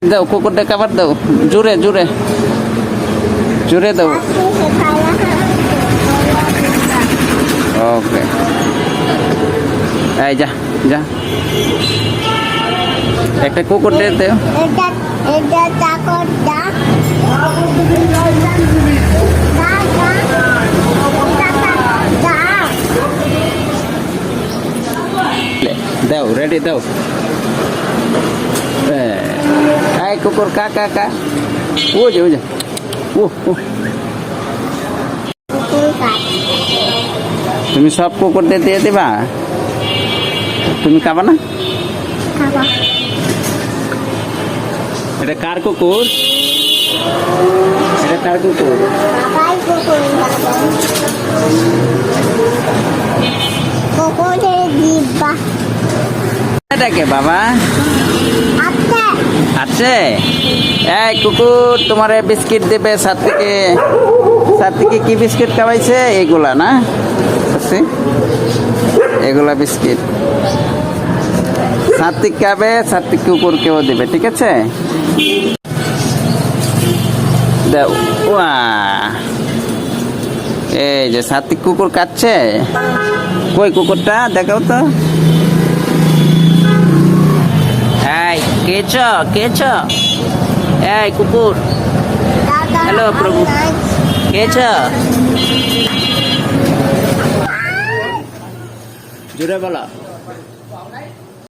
দাও কুকুরটা খাবার দাও, জোরে জোরে জোরে দাও। ওকে, এই যা যা, একটা কুকুর দিয়ে দাও। দাও, রেডি দাও। এই কুকুর কা কা কা, ও যে ও যে, ও ও, তুমি সব কুকুরদের দিয়ে দিবা, তুমি খাবা না? এটা কার কুকুর? এটা কার কুকুর? এটাকে বাবা আছে। এই কুকুর তোমার বিস্কিট দেবে, সাত থেকে কি বিস্কিট খাওয়াইছে? এগুলা না, এগুলা বিস্কিট সাত্বিক খাবে, সাত্বিক কুকুরকেও দেবে, ঠিক আছে? দাও। এই যে সাত্বিক কুকুর খাচ্ছে। কই কুকুরটা দেখাও তো। এই কেছ কেছ, এই কুকুর, হ্যালো প্রভু, কেছ, জোরে বলো।